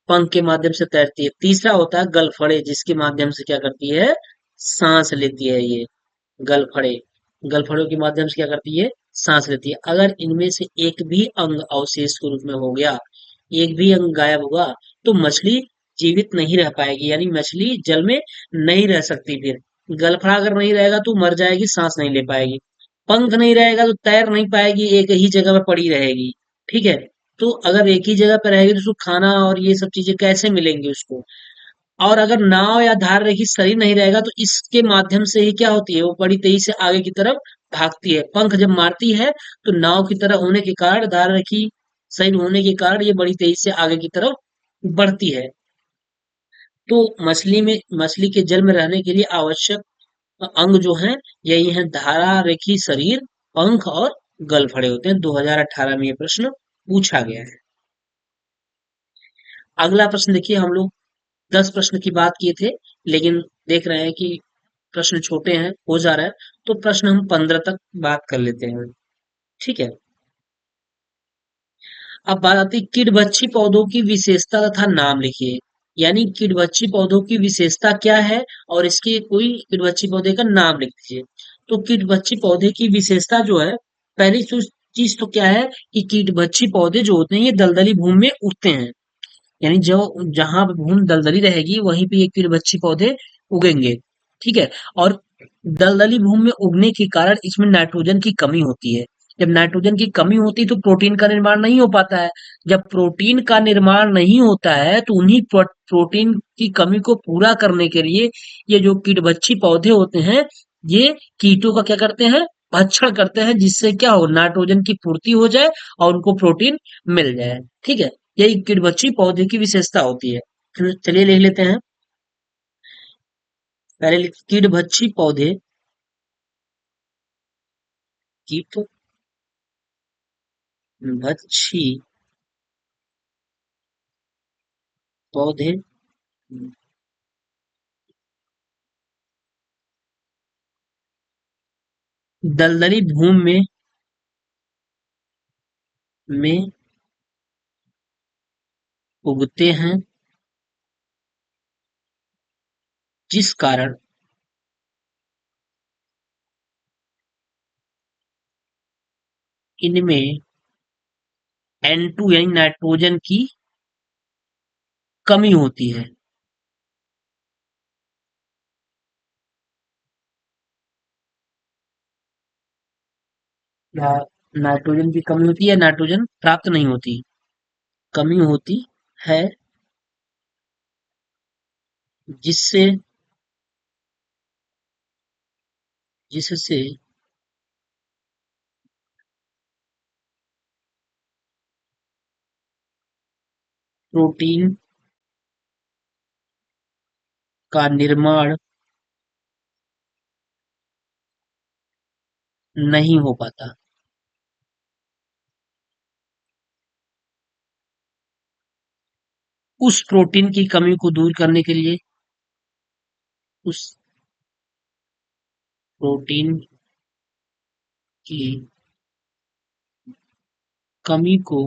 पंख के माध्यम से तैरती है। तीसरा होता है गलफड़े, जिसके माध्यम से क्या करती है? सांस लेती है ये गलफड़े। गलफड़ों के माध्यम से क्या करती है? सांस लेती है। अगर इनमें से एक भी अंग अवशेष के रूप में हो गया, एक भी अंग गायब हुआ तो मछली जीवित नहीं रह पाएगी, यानी मछली जल में नहीं रह सकती। फिर गलफड़ा अगर नहीं रहेगा तो मर जाएगी, सांस नहीं ले पाएगी। पंख नहीं रहेगा तो तैर नहीं पाएगी, एक ही जगह पर पड़ी रहेगी। ठीक है, तो अगर एक ही जगह पर रहेगी तो उसको खाना और ये सब चीजें कैसे मिलेंगी उसको। और अगर नाव या धार रेखी शरीर नहीं रहेगा तो इसके माध्यम से ही क्या होती है, वो बड़ी तेजी से आगे की तरफ भागती है। पंख जब मारती है तो नाव की तरह होने के कारण, धार रेखी शरीर होने के कारण ये बड़ी तेजी से आगे की तरफ बढ़ती है। तो मछली के जल में रहने के लिए आवश्यक अंग जो हैं यही हैं, धारा रेखी शरीर, पंख और गलफड़े होते हैं। 2018 में ये प्रश्न पूछा गया है। अगला प्रश्न देखिए, हम लोग 10 प्रश्न की बात किए थे, लेकिन देख रहे हैं कि प्रश्न छोटे हैं, हो जा रहा है, तो प्रश्न हम 15 तक बात कर लेते हैं। ठीक है। अब बात आती है कीटभक्षी पौधों की विशेषता तथा नाम लिखिए। यानी कीटभक्षी पौधों की विशेषता क्या है और इसके कोई कीटभक्षी पौधे का नाम लिख दीजिए। तो कीटभक्षी पौधे की विशेषता जो है, पहली चीज तो क्या है कि कीटभक्षी पौधे जो होते हैं ये दलदली भूमि में उगते हैं। यानी जो जहां पे भूमि दलदली रहेगी वहीं पे ये कीड़े पौधे उगेंगे। ठीक है। और दलदली भूमि में उगने के कारण इसमें नाइट्रोजन की कमी होती है। जब नाइट्रोजन की कमी होती है तो प्रोटीन का निर्माण नहीं हो पाता है। जब प्रोटीन का निर्माण नहीं होता है तो उन्हीं प्रोटीन की कमी को पूरा करने के लिए ये जो कीटभक्षी पौधे होते हैं ये कीटों का क्या करते हैं? भक्षण करते हैं, जिससे क्या हो, नाइट्रोजन की पूर्ति हो जाए और उनको प्रोटीन मिल जाए। ठीक है, यही कीटभक्षी पौधे की विशेषता होती है। फिर चलिए लिख लेते हैं। पहले कीटभक्षी पौधे, कीट भक्षी पौधे दलदली भूमि में उगते हैं जिस कारण इनमें N2 यानी नाइट्रोजन की कमी होती है। या नाइट्रोजन की कमी होती है या नाइट्रोजन प्राप्त नहीं होती? कमी होती है, जिससे जिससे प्रोटीन का निर्माण नहीं हो पाता। उस प्रोटीन की कमी को दूर करने के लिए, उस प्रोटीन की कमी को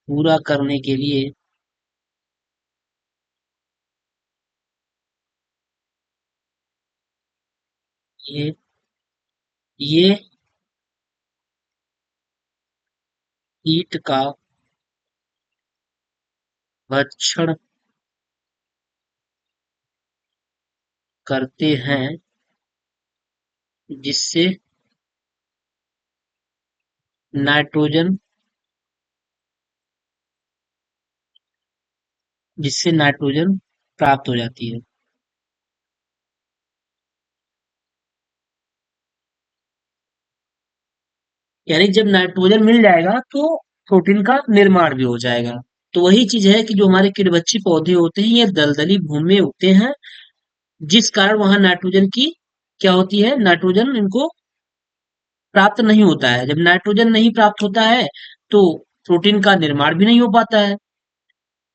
पूरा करने के लिए ये ये कीट का भक्षण करते हैं, जिससे नाइट्रोजन जिससे नाइट्रोजन प्राप्त हो जाती है। यानी जब नाइट्रोजन मिल जाएगा तो प्रोटीन का निर्माण भी हो जाएगा। तो वही चीज है कि जो हमारे किड़बच्ची पौधे होते हैं ये दलदली भूमि में उगते हैं, जिस कारण वहां नाइट्रोजन की क्या होती है, नाइट्रोजन इनको प्राप्त नहीं होता है। जब नाइट्रोजन नहीं प्राप्त होता है तो प्रोटीन का निर्माण भी नहीं हो पाता है।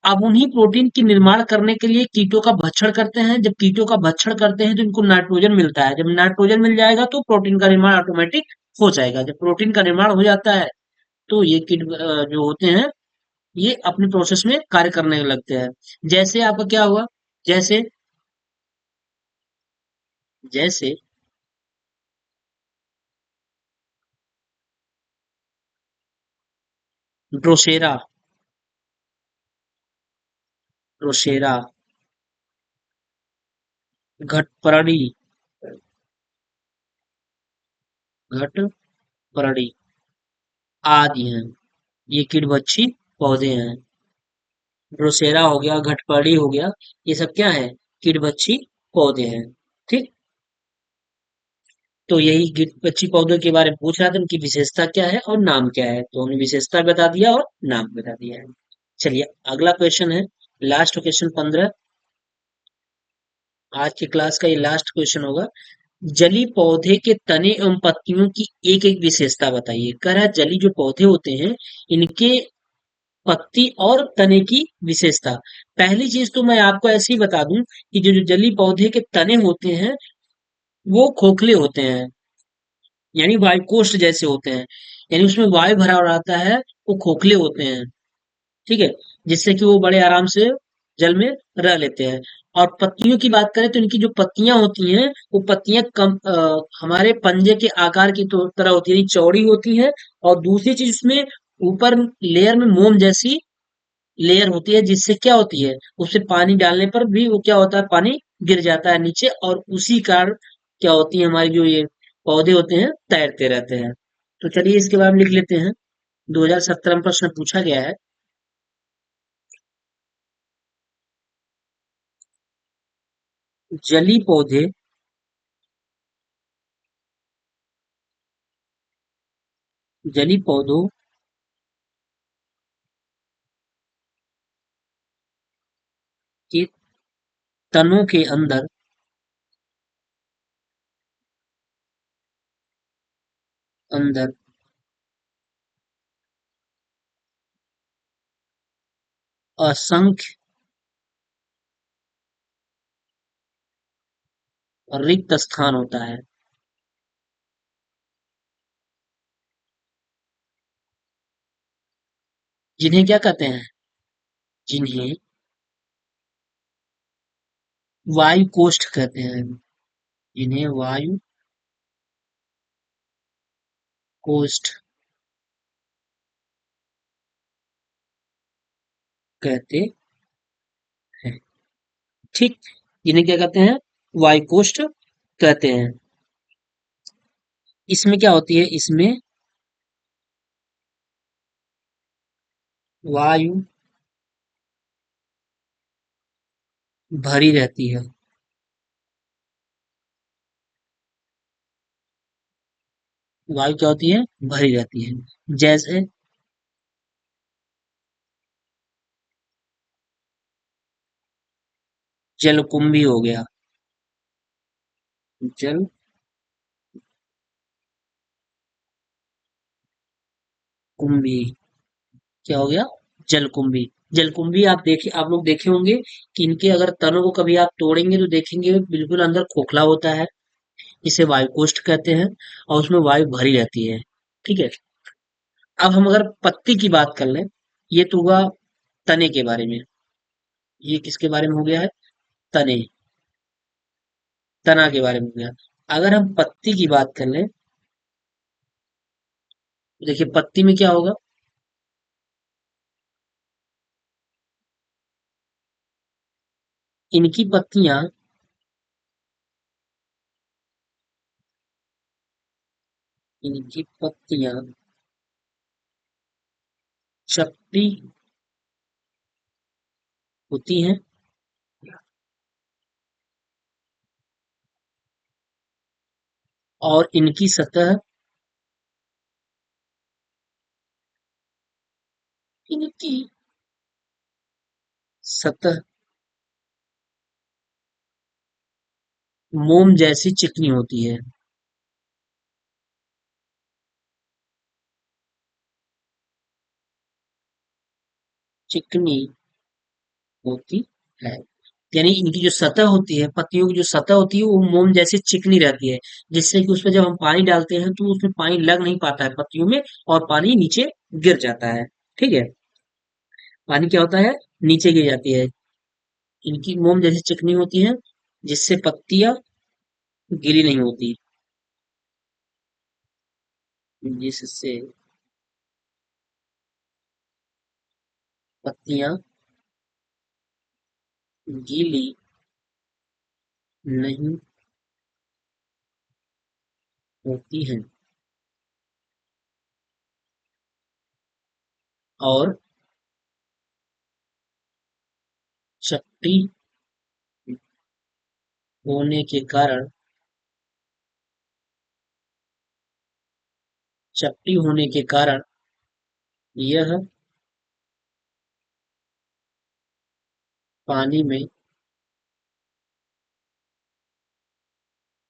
अब उन्हीं प्रोटीन की निर्माण करने के लिए कीटों का भक्षण करते हैं। जब कीटों का भक्षण करते हैं तो इनको नाइट्रोजन मिलता है। जब नाइट्रोजन मिल जाएगा तो प्रोटीन का निर्माण ऑटोमेटिक हो जाएगा। जब प्रोटीन का निर्माण हो जाता है तो ये कीट जो होते हैं ये अपनी प्रोसेस में कार्य करने लगते हैं। जैसे आपका क्या हुआ, जैसे जैसे ड्रोसेरा ड्रोसेरा घटपरडी घटपरडी आदि हैं। ये कीटभक्षी पौधे हैं। ड्रोसेरा हो गया, घटपरडी हो गया, ये सब क्या है, कीटभक्षी पौधे हैं। ठीक। तो यही कीटभक्षी पौधों के बारे में पूछ रहा था, उनकी विशेषता क्या है और नाम क्या है। तो हमने विशेषता बता दिया और नाम बता दिया है। चलिए अगला क्वेश्चन है, लास्ट क्वेश्चन 15, आज की क्लास का ये लास्ट क्वेश्चन होगा। जली पौधे के तने एवं पत्तियों की एक एक विशेषता बताइए। कह रहा है जली जो पौधे होते हैं इनके पत्ती और तने की विशेषता। पहली चीज तो मैं आपको ऐसे ही बता दूं कि जो जली पौधे के तने होते हैं वो खोखले होते हैं, यानी वायुकोष्ठ जैसे होते हैं। यानी उसमें वायु भरा रहता है, वो खोखले होते हैं। ठीक है, जिससे कि वो बड़े आराम से जल में रह लेते हैं। और पत्तियों की बात करें तो इनकी जो पत्तियां होती हैं वो पत्तियां कम हमारे पंजे के आकार की तरह होती है, यानी चौड़ी होती हैं। और दूसरी चीज उसमें ऊपर लेयर में मोम जैसी लेयर होती है, जिससे क्या होती है, उससे पानी डालने पर भी वो क्या होता है, पानी गिर जाता है नीचे, और उसी कारण क्या होती है, हमारी जो ये पौधे होते हैं तैरते रहते हैं। तो चलिए इसके बारे में लिख लेते हैं। 2017 में प्रश्न पूछा गया है। जली पौधे जली पौधों के तनों के अंदर अंदर असंख्य रिक्त स्थान होता है, जिन्हें क्या कहते हैं, जिन्हें वायु कोष्ठ कहते हैं, जिन्हें वायु कोष्ठ कहते हैं। ठीक, जिन्हें क्या कहते हैं, वायु कोष्ठ कहते हैं। इसमें क्या होती है, इसमें वायु भरी रहती है। वायु क्या होती है, भरी रहती है। जैसे जलकुंभी हो गया, जल कुंभी, क्या हो गया, जलकुंभी। जलकुंभी आप लोग देखे होंगे कि इनके अगर तनों को कभी आप तोड़ेंगे तो देखेंगे बिल्कुल अंदर खोखला होता है। इसे वायुकोष्ठ कहते हैं और उसमें वायु भरी रहती है। ठीक है। अब हम अगर पत्ती की बात कर लें, ये तो हुआ तने के बारे में। ये किसके बारे में हो गया है, तने, तना के बारे में हो गया। अगर हम पत्ती की बात कर लें, तो देखिए पत्ती में क्या होगा, इनकी पत्तियां, इनकी पत्तियां चपटी होती हैं और इनकी सतह, इनकी सतह मोम जैसी चिकनी होती है। चिकनी होती है, यानी इनकी जो सतह होती है, पत्तियों की जो सतह होती है वो मोम जैसी चिकनी रहती है, जिससे कि उसमें जब हम पानी डालते हैं तो उसमें पानी लग नहीं पाता है पत्तियों में, और पानी नीचे गिर जाता है। ठीक है, पानी क्या होता है, नीचे गिर जाती है। इनकी मोम जैसी चिकनी होती है, जिससे पत्तियां गीली नहीं होती, जिससे पत्तियां गीली नहीं होती हैं और चपटी होने के कारण, चपटी होने के कारण यह पानी में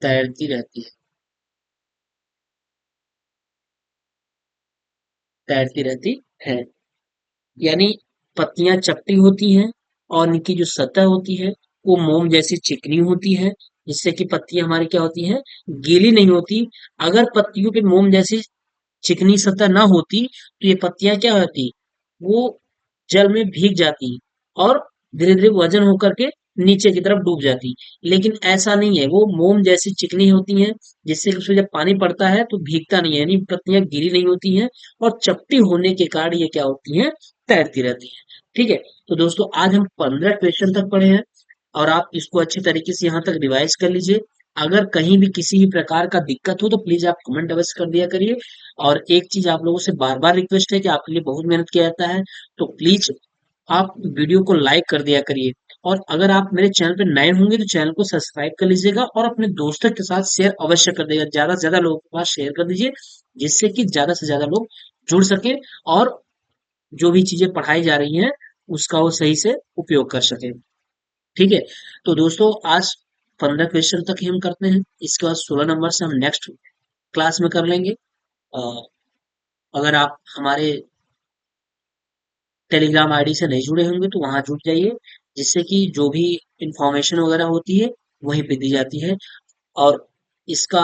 तैरती रहती है, तैरती रहती है। यानी पत्तियां चपटी होती हैं और इनकी जो सतह होती है वो मोम जैसी चिकनी होती है, जिससे कि पत्तियां हमारी क्या होती हैं, गीली नहीं होती। अगर पत्तियों पे मोम जैसी चिकनी सतह ना होती तो ये पत्तियां क्या होती, वो जल में भीग जाती और धीरे धीरे वजन होकर के नीचे की तरफ डूब जाती। लेकिन ऐसा नहीं है, वो मोम जैसी चिकनी होती हैं, जिससे कि उसमें जब पानी पड़ता है तो भीगता नहीं है, यानी पत्तियां गीली नहीं होती हैं और चपटी होने के कारण ये क्या होती हैं, तैरती रहती हैं। ठीक है। तो दोस्तों आज हम 15 क्वेश्चन तक पढ़े हैं और आप इसको अच्छे तरीके से यहाँ तक रिवाइज कर लीजिए। अगर कहीं भी किसी भी प्रकार का दिक्कत हो तो प्लीज आप कमेंट अवश्य कर दिया करिए। और एक चीज आप लोगों से बार बार रिक्वेस्ट है कि आपके लिए बहुत मेहनत किया जाता है, तो प्लीज आप वीडियो को लाइक कर दिया करिए। और अगर आप मेरे चैनल पे नए होंगे तो चैनल को सब्सक्राइब कर लीजिएगा और अपने दोस्तों के साथ शेयर अवश्य कर देगा, ज्यादा से ज्यादा लोगों के पास शेयर कर दीजिए, जिससे कि ज्यादा से ज्यादा लोग जुड़ सके और जो भी चीजें पढ़ाई जा रही हैं उसका वो सही से उपयोग कर सके। ठीक है। तो दोस्तों आज 15 क्वेश्चन तक ही हम करते हैं, इसके बाद 16 नंबर से हम नेक्स्ट क्लास में कर लेंगे। अ, अगर आप हमारे टेलीग्राम आईडी से नहीं जुड़े होंगे तो वहां जुड़ जाइए, जिससे कि जो भी इंफॉर्मेशन वगैरह होती है वहीं पे दी जाती है। और इसका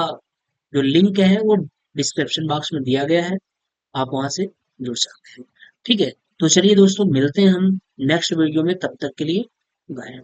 जो लिंक है वो डिस्क्रिप्शन बॉक्स में दिया गया है, आप वहां से जुड़ सकते हैं। ठीक है। तो चलिए दोस्तों, मिलते हैं हम नेक्स्ट वीडियो में, तब तक के लिए बाय।